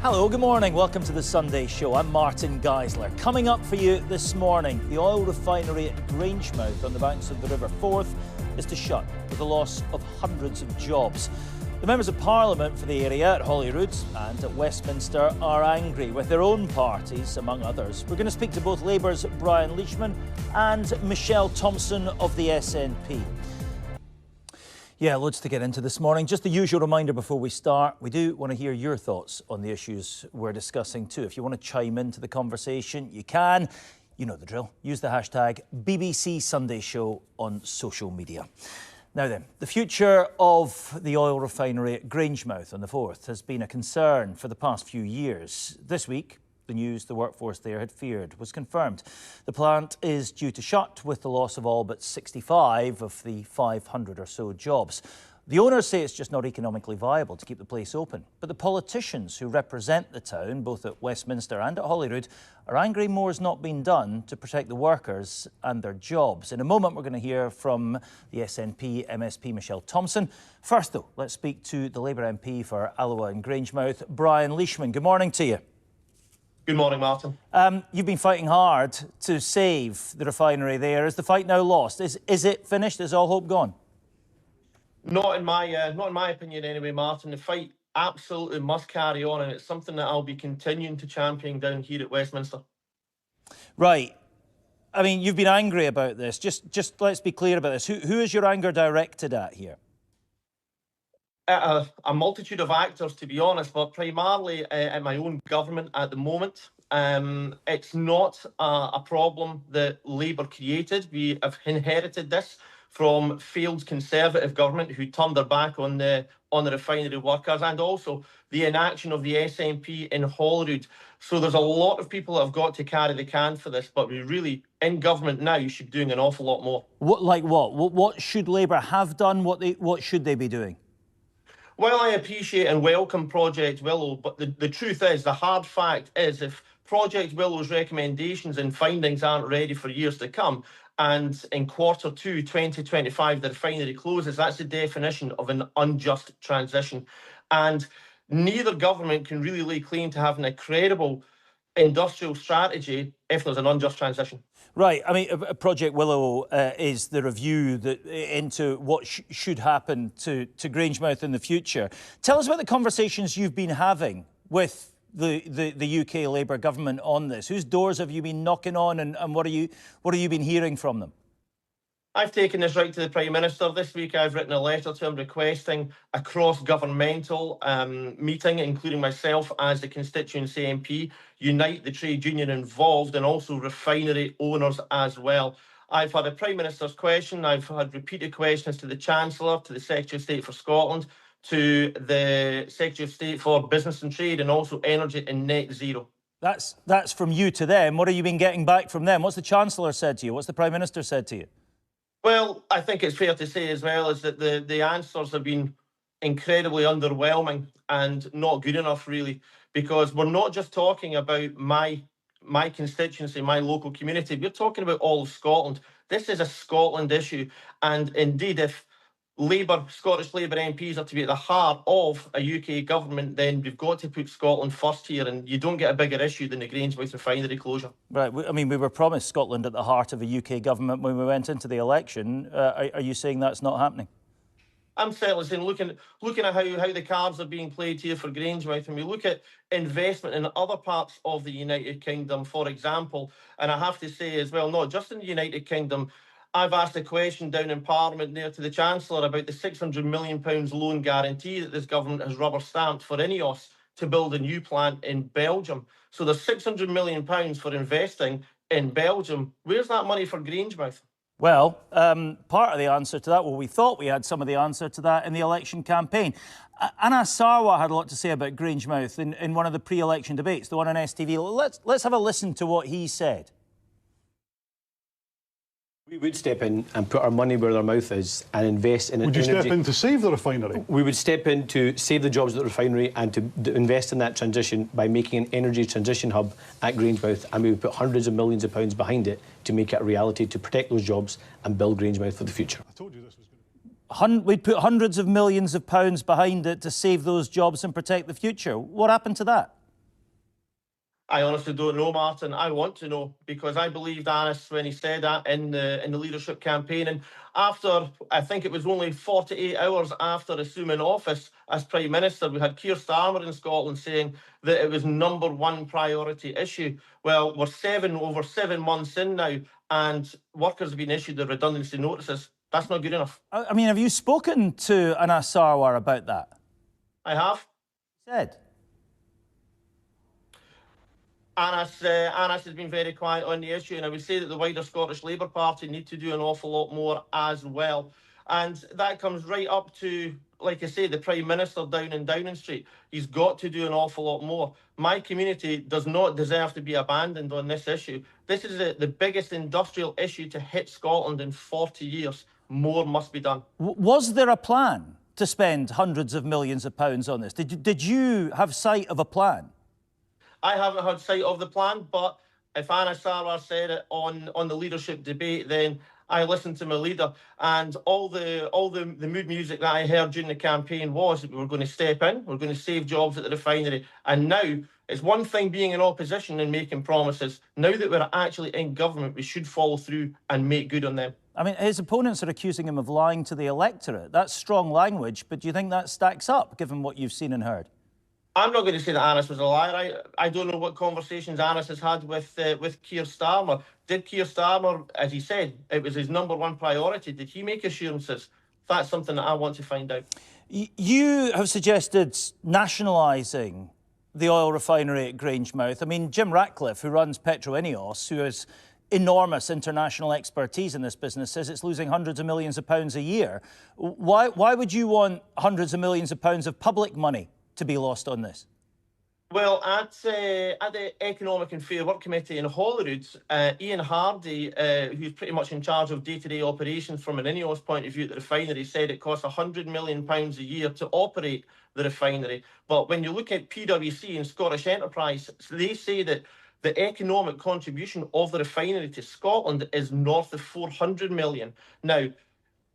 Hello, good morning. Welcome to the Sunday Show. I'm Martin Geisler. Coming up for you this morning, the oil refinery at Grangemouth on the banks of the River Forth is to shut with the loss of hundreds of jobs. The members of Parliament for the area at Holyrood and at Westminster are angry with their own parties, among others. We're going to speak to both Labour's Brian Leishman and Michelle Thompson of the SNP. Yeah, loads to get into this morning. Just the usual reminder before we start, we do want to hear your thoughts on the issues we're discussing too. If you want to chime into the conversation, you can. You know the drill. Use the hashtag BBC Sunday Show on social media. Now then, the future of the oil refinery at Grangemouth on the Forth has been a concern for the past few years. This week, the news the workforce there had feared was confirmed. The plant is due to shut with the loss of all but 65 of the 500 or so jobs. The owners say it's just not economically viable to keep the place open. But the politicians who represent the town, both at Westminster and at Holyrood, are angry more's not been done to protect the workers and their jobs. In a moment, we're going to hear from the SNP MSP Michelle Thompson. First, though, let's speak to the Labour MP for Alloa and Grangemouth, Brian Leishman. Good morning to you. Good morning, Martin. You've been fighting hard to save the refinery there. Is the fight now lost? Is it finished? Is all hope gone? Not in my opinion, anyway, Martin. The fight absolutely must carry on, and it's something that I'll be continuing to champion down here at Westminster. Right. I mean, you've been angry about this. Just let's be clear about this. Who is your anger directed at here? A multitude of actors, to be honest, but primarily at my own government at the moment. It's not a problem that Labour created. We have inherited this from failed Conservative government who turned their back on the refinery workers, and also the inaction of the SNP in Holyrood. So there's a lot of people that have got to carry the can for this, but we really, in government now, you should be doing an awful lot more. What should Labour have done? What should they be doing? Well, I appreciate and welcome Project Willow, but the truth is, the hard fact is, if Project Willow's recommendations and findings aren't ready for years to come, and in Q2 2025 the refinery closes, that's the definition of an unjust transition. And neither government can really lay claim to having a credible industrial strategy if there's an unjust transition. Right. I mean, Project Willow is the review into what should happen to Grangemouth in the future. Tell us about the conversations you've been having with the UK Labour government on this. Whose doors have you been knocking on, and what are you been hearing from them? I've taken this right to the Prime Minister. This week I've written a letter to him requesting a cross-governmental meeting, including myself as the constituency MP, unite the trade union involved and also refinery owners as well. I've had a Prime Minister's question. I've had repeated questions to the Chancellor, to the Secretary of State for Scotland, to the Secretary of State for Business and Trade, and also Energy and Net Zero. That's from you to them. What have you been getting back from them? What's the Chancellor said to you? What's the Prime Minister said to you? Well, I think it's fair to say as well is that the answers have been incredibly underwhelming and not good enough, really, because we're not just talking about my constituency, my local community. We're talking about all of Scotland. This is a Scotland issue, and indeed, if Scottish Labour MPs are to be at the heart of a UK government, then we've got to put Scotland first here, and you don't get a bigger issue than the Grangemouth refinery closure. Right. I mean, we were promised Scotland at the heart of a UK government when we went into the election. Are you saying that's not happening? I'm certainly saying, looking at how the cards are being played here for Grangemouth, and we look at investment in other parts of the United Kingdom, for example, and I have to say as well, not just in the United Kingdom, I've asked a question down in Parliament there to the Chancellor about the £600 million loan guarantee that this government has rubber stamped for Ineos to build a new plant in Belgium. So there's £600 million for investing in Belgium. Where's that money for Grangemouth? Well, part of the answer to that, we thought we had some of the answer to that in the election campaign. Anas Sarwar had a lot to say about Grangemouth in one of the pre-election debates, the one on STV. Let's have a listen to what he said. We would step in and put our money where our mouth is and invest in energy. Would you step in to save the refinery? We would step in to save the jobs at the refinery and to invest in that transition by making an energy transition hub at Grangemouth, and we would put hundreds of millions of pounds behind it to make it a reality, to protect those jobs and build Grangemouth for the future. I told you this was going to... We'd put hundreds of millions of pounds behind it to save those jobs and protect the future. What happened to that? I honestly don't know, Martin. I want to know, because I believed Anas when he said that in the leadership campaign. And after, I think it was only 48 hours after assuming office as Prime Minister, we had Keir Starmer in Scotland saying that it was #1 priority issue. Well, we're over 7 months in now, and workers have been issued the redundancy notices. That's not good enough. I mean, have you spoken to Anas Sarwar about that? I have. Said. Anas has been very quiet on the issue, and I would say that the wider Scottish Labour Party need to do an awful lot more as well. And that comes right up to, like I say, the Prime Minister down in Downing Street. He's got to do an awful lot more. My community does not deserve to be abandoned on this issue. This is the biggest industrial issue to hit Scotland in 40 years. More must be done. Was there a plan to spend hundreds of millions of pounds on this? Did you have sight of a plan? I haven't had sight of the plan, but if Anas Sarwar said it on the leadership debate, then I listened to my leader, and all the mood music that I heard during the campaign was that we were going to step in, we're going to save jobs at the refinery. And now it's one thing being in opposition and making promises. Now that we're actually in government, we should follow through and make good on them. I mean, his opponents are accusing him of lying to the electorate. That's strong language, but do you think that stacks up, given what you've seen and heard? I'm not going to say that Anas was a liar. I don't know what conversations Anas has had with Keir Starmer. Did Keir Starmer, as he said, it was his #1 priority, did he make assurances? That's something that I want to find out. You have suggested nationalising the oil refinery at Grangemouth. I mean, Jim Ratcliffe, who runs Ineos, who has enormous international expertise in this business, says it's losing hundreds of millions of pounds a year. Why would you want hundreds of millions of pounds of public money to be lost on this? Well, at the Economic and Fair Work Committee in Holyrood, Ian Hardy, who's pretty much in charge of day-to-day operations from an Ineos point of view at the refinery, said it costs £100 million a year to operate the refinery. But when you look at PwC and Scottish Enterprise, they say that the economic contribution of the refinery to Scotland is north of 400 million. Now,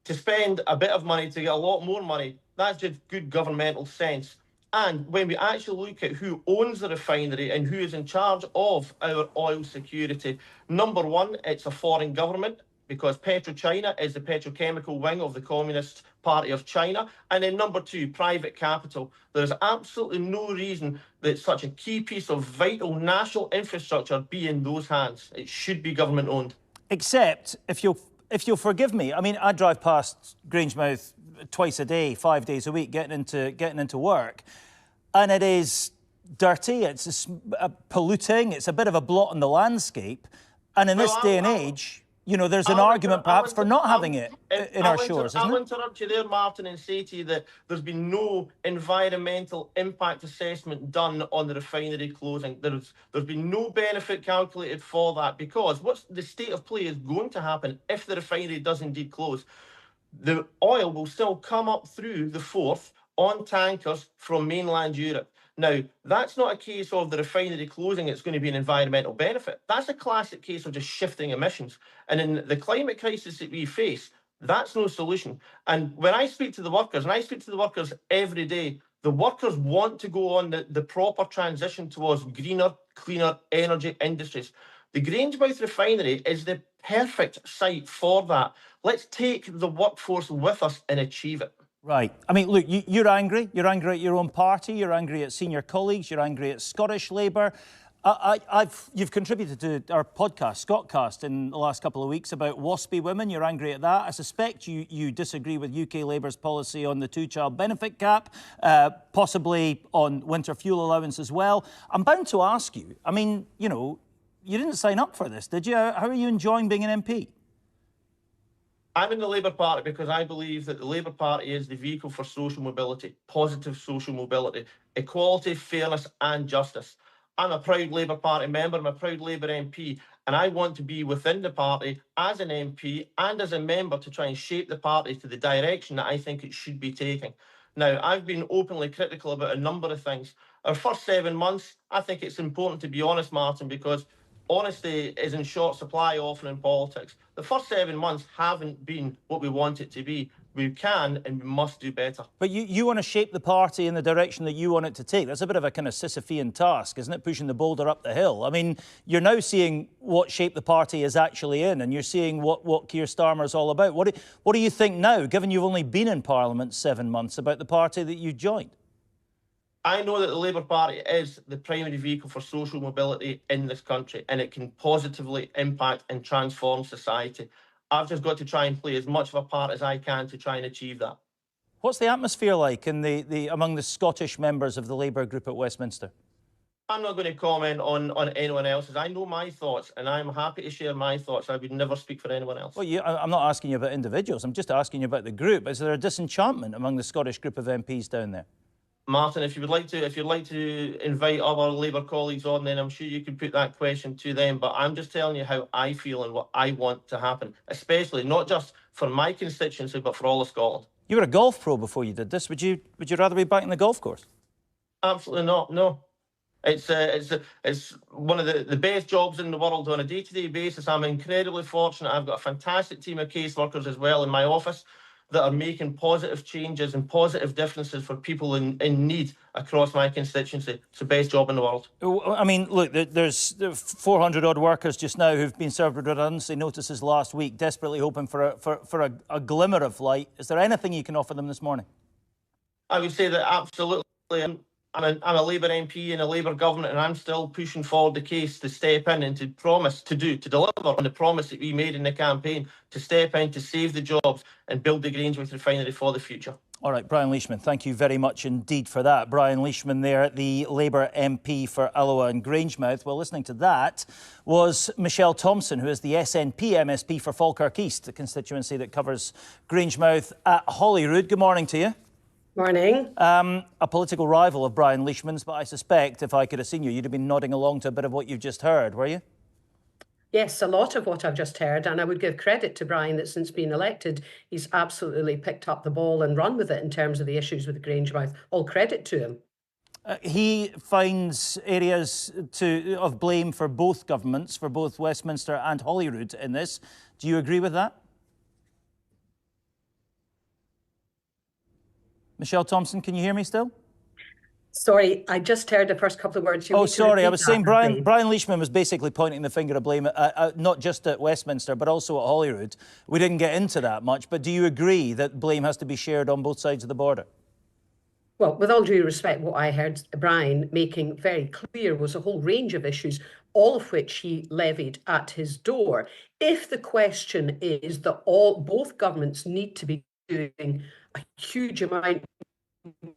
to spend a bit of money to get a lot more money, that's just good governmental sense. And when we actually look at who owns the refinery and who is in charge of our oil security, #1, it's a foreign government, because PetroChina is the petrochemical wing of the Communist Party of China. And then #2, private capital. There's absolutely no reason that such a key piece of vital national infrastructure be in those hands. It should be government owned. Except, if you'll forgive me, I mean, I drive past Grangemouth twice a day, 5 days a week, getting into work, and it is dirty, it's polluting, it's a bit of a blot on the landscape. And in this day and age, you know, there's an argument perhaps for not having it in our shores, isn't it? I'll interrupt you there, Martin, and say to you that there's been no environmental impact assessment done on the refinery closing. There's been no benefit calculated for that, because what's the state of play is going to happen if the refinery does indeed close. The oil will still come up through the Forth on tankers from mainland Europe. Now, that's not a case of the refinery closing, it's going to be an environmental benefit. That's a classic case of just shifting emissions. And in the climate crisis that we face, that's no solution. And when I speak to the workers, and I speak to the workers every day, the workers want to go on the proper transition towards greener, cleaner energy industries. The Grangemouth refinery is the perfect site for that. Let's take the workforce with us and achieve it. Right. I mean, look, you're angry. You're angry at your own party. You're angry at senior colleagues. You're angry at Scottish Labour. You've contributed to our podcast, Scottcast, in the last couple of weeks about waspy women. You're angry at that. I suspect you disagree with UK Labour's policy on the two-child benefit cap, possibly on winter fuel allowance as well. I'm bound to ask you, I mean, you know, you didn't sign up for this, did you? How are you enjoying being an MP? I'm in the Labour Party because I believe that the Labour Party is the vehicle for social mobility, positive social mobility, equality, fairness and justice. I'm a proud Labour Party member, I'm a proud Labour MP, and I want to be within the party as an MP and as a member to try and shape the party to the direction that I think it should be taking. Now, I've been openly critical about a number of things. Our first 7 months, I think it's important to be honest, Martin, because honesty is in short supply often in politics. The first 7 months haven't been what we want it to be. We can and we must do better. But you want to shape the party in the direction that you want it to take. That's a bit of a kind of Sisyphean task, isn't it? Pushing the boulder up the hill. I mean, you're now seeing what shape the party is actually in, and you're seeing what Keir Starmer is all about. What do you think now, given you've only been in Parliament 7 months, about the party that you joined? I know that the Labour Party is the primary vehicle for social mobility in this country, and it can positively impact and transform society. I've just got to try and play as much of a part as I can to try and achieve that. What's the atmosphere like in among the Scottish members of the Labour group at Westminster? I'm not going to comment on anyone else's. I know my thoughts, and I'm happy to share my thoughts. I would never speak for anyone else. Well, I'm not asking you about individuals. I'm just asking you about the group. Is there a disenchantment among the Scottish group of MPs down there? Martin, if you'd like to invite other Labour colleagues on, then I'm sure you could put that question to them. But I'm just telling you how I feel and what I want to happen, especially not just for my constituency, but for all of Scotland. You were a golf pro before you did this. Would you rather be back in the golf course? Absolutely not. No. It's one of the best jobs in the world on a day-to-day basis. I'm incredibly fortunate. I've got a fantastic team of caseworkers as well in my office that are making positive changes and positive differences for people in need across my constituency. It's the best job in the world. I mean, look, there's 400 odd workers just now who've been served with redundancy notices last week, desperately hoping for a glimmer of light. Is there anything you can offer them this morning? I would say that absolutely. I'm a Labour MP in a Labour government, and I'm still pushing forward the case to step in and to deliver on the promise that we made in the campaign, to step in, to save the jobs and build the Grangemouth refinery for the future. All right, Brian Leishman, thank you very much indeed for that. Brian Leishman there, the Labour MP for Alloa and Grangemouth. Well, listening to that was Michelle Thompson, who is the SNP MSP for Falkirk East, the constituency that covers Grangemouth at Holyrood. Good morning to you. Morning. A political rival of Brian Leishman's, but I suspect if I could have seen you, you'd have been nodding along to a bit of what you've just heard, were you? Yes, a lot of what I've just heard, and I would give credit to Brian that since being elected, he's absolutely picked up the ball and run with it in terms of the issues with Grangemouth. All credit to him. He finds areas of blame for both governments, for both Westminster and Holyrood in this. Do you agree with that? Michelle Thompson, can you hear me still? Sorry, I just heard the first couple of words. Oh, sorry, I was saying Brian Leishman was basically pointing the finger of blame not just at Westminster, but also at Holyrood. We didn't get into that much, but do you agree that blame has to be shared on both sides of the border? Well, with all due respect, what I heard Brian making very clear was a whole range of issues, all of which he levied at his door. If the question is that both governments need to be doing a huge amount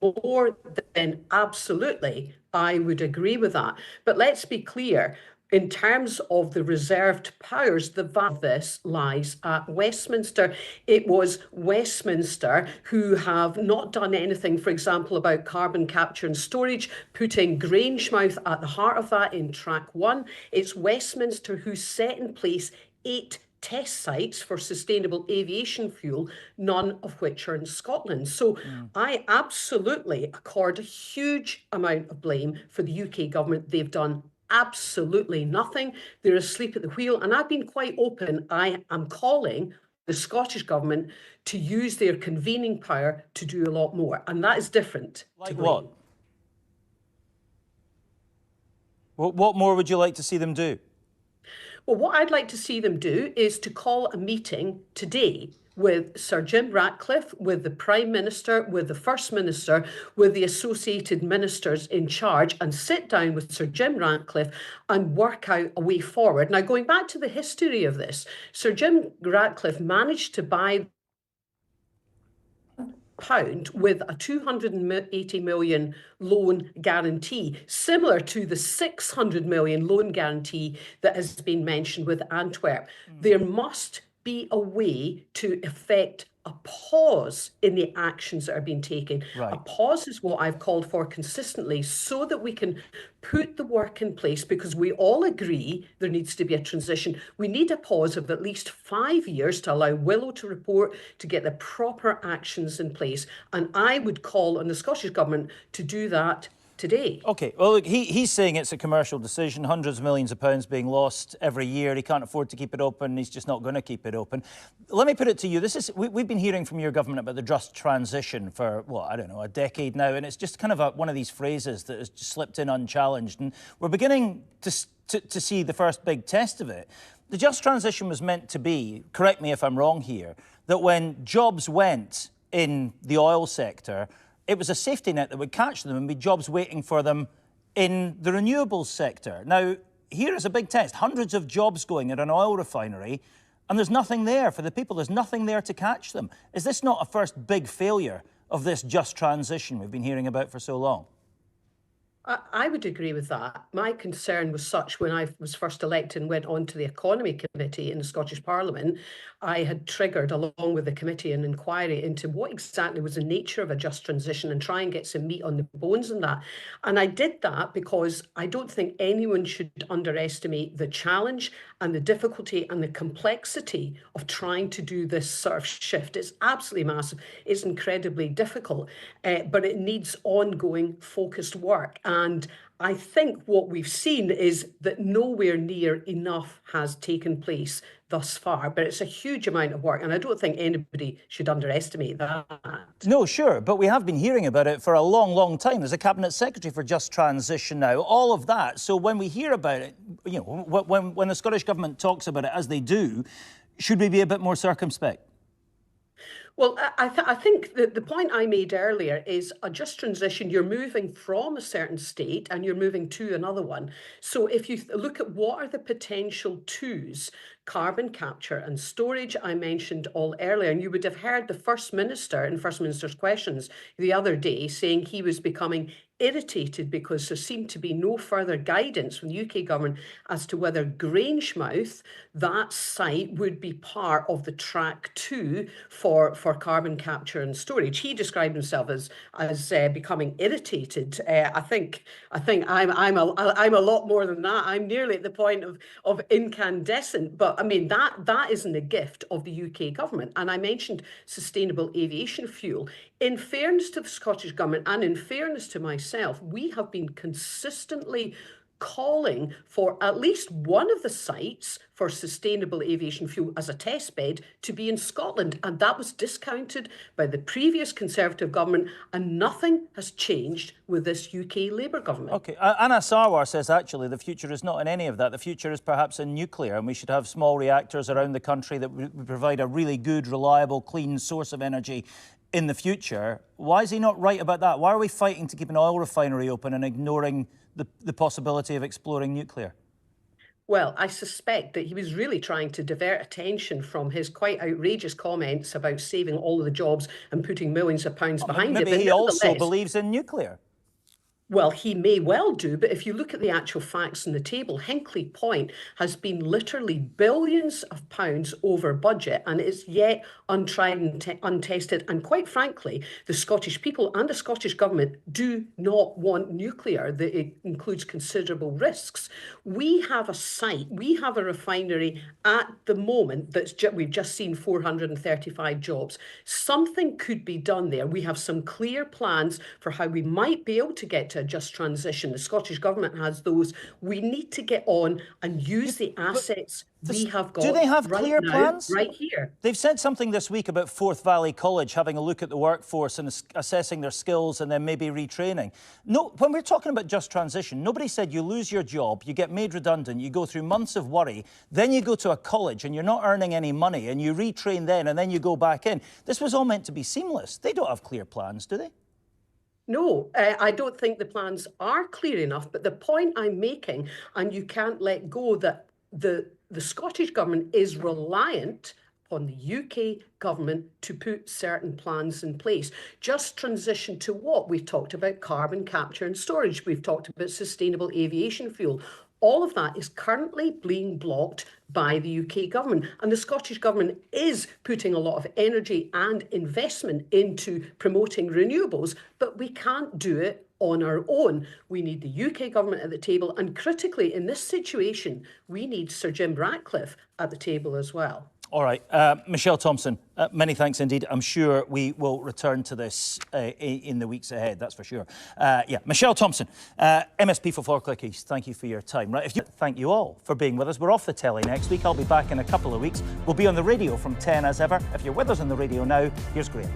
more, then absolutely, I would agree with that. But let's be clear, in terms of the reserved powers, the value of this lies at Westminster. It was Westminster who have not done anything, for example, about carbon capture and storage, putting Grangemouth at the heart of that in track 1. It's Westminster who set in place 8 test sites for sustainable aviation fuel, none of which are in Scotland. So I absolutely accord a huge amount of blame for the UK government. They've done absolutely nothing. They're asleep at the wheel. And I've been quite open. I am calling the Scottish government to use their convening power to do a lot more. And that is different. Like what? What more would you like to see them do? Well, what I'd like to see them do is to call a meeting today with Sir Jim Ratcliffe, with the Prime Minister, with the First Minister, with the associated ministers in charge, and sit down with Sir Jim Ratcliffe and work out a way forward. Now, going back to the history of this, Sir Jim Ratcliffe managed to buy pound with a 280 million loan guarantee, similar to the 600 million loan guarantee that has been mentioned with Antwerp. There must be a way to effect a pause in the actions that are being taken. Right. A pause is what I've called for consistently, so that we can put the work in place, because we all agree there needs to be a transition. We need a pause of at least 5 years to allow Willow to report, to get the proper actions in place. And I would call on the Scottish Government to do that today. OK, well, look, he's saying it's a commercial decision, hundreds of millions of pounds being lost every year. He can't afford to keep it open. He's just not going to keep it open. Let me put it to you. We've been hearing from your government about the just transition for, well, I don't know, a decade now. And it's just kind of one of these phrases that has just slipped in unchallenged. And we're beginning to see the first big test of it. The just transition was meant to be, correct me if I'm wrong here, that when jobs went in the oil sector, it was a safety net that would catch them and be jobs waiting for them in the renewables sector. Now, here is a big test. Hundreds of jobs going at an oil refinery, and there's nothing there for the people. There's nothing there to catch them. Is this not a first big failure of this just transition we've been hearing about for so long? I would agree with that. My concern was such when I was first elected and went on to the Economy Committee in the Scottish Parliament, I had triggered, along with the committee, an inquiry into what exactly was the nature of a just transition and try and get some meat on the bones in that. And I did that because I don't think anyone should underestimate the challenge and the difficulty and the complexity of trying to do this sort of shift. It's absolutely massive. It's incredibly difficult, but it needs ongoing focused work. And I think what we've seen is that nowhere near enough has taken place thus far, but it's a huge amount of work, and I don't think anybody should underestimate that. No, sure, but we have been hearing about it for a long, long time. There's a Cabinet Secretary for Just Transition now, all of that. So when we hear about it, you know, when the Scottish Government talks about it, as they do, should we be a bit more circumspect? Well, I think that the point I made earlier is a just transition. You're moving from a certain state and you're moving to another one. So if you look at what are the potential twos, carbon capture and storage, I mentioned all earlier, and you would have heard the First Minister in First Minister's questions the other day saying he was becoming irritated because there seemed to be no further guidance from the UK government as to whether Grangemouth, that site, would be part of the track 2 for carbon capture and storage. He described himself as becoming irritated. I think I'm a lot more than that. I'm nearly at the point of incandescent. But I mean that isn't a gift of the UK government. And I mentioned sustainable aviation fuel. In fairness to the Scottish Government and in fairness to myself, we have been consistently calling for at least one of the sites for sustainable aviation fuel as a test bed to be in Scotland. And that was discounted by the previous Conservative government, and nothing has changed with this UK Labour government. OK, Anas Sarwar says actually the future is not in any of that. The future is perhaps in nuclear, and we should have small reactors around the country that would provide a really good, reliable, clean source of energy in the future. Why is he not right about that? Why are we fighting to keep an oil refinery open and ignoring the possibility of exploring nuclear? Well, I suspect that he was really trying to divert attention from his quite outrageous comments about saving all of the jobs and putting millions of pounds behind it. Maybe he also believes in nuclear. Well, he may well do, but if you look at the actual facts on the table, Hinkley Point has been literally billions of pounds over budget, and it's yet untried and untested. And quite frankly, the Scottish people and the Scottish Government do not want nuclear. It includes considerable risks. We have a site, we have a refinery at the moment we've just seen 435 jobs. Something could be done there. We have some clear plans for how we might be able to get to a just transition. The Scottish Government has those. We need to get on and use the assets we have got. Do they have right clear now, plans? right here? They've said something this week about Forth Valley College having a look at the workforce and assessing their skills and then maybe retraining. No, when we're talking about just transition, nobody said you lose your job, you get made redundant, you go through months of worry, then you go to a college and you're not earning any money and you retrain then and then you go back in. This was all meant to be seamless. They don't have clear plans, do they? No, I don't think the plans are clear enough. But the point I'm making, and you can't let go, that the Scottish Government is reliant on the UK government to put certain plans in place. Just transition to what? We've talked about carbon capture and storage. We've talked about sustainable aviation fuel. All of that is currently being blocked by the UK government. And the Scottish Government is putting a lot of energy and investment into promoting renewables, but we can't do it on our own. We need the UK government at the table. And critically, in this situation, we need Sir Jim Ratcliffe at the table as well. All right. Michelle Thompson, many thanks indeed. I'm sure we will return to this in the weeks ahead, that's for sure. Michelle Thompson, MSP for Falkirk East, thank you for your time. Right, thank you all for being with us. We're off the telly next week. I'll be back in a couple of weeks. We'll be on the radio from 10 as ever. If you're with us on the radio now, here's Graham.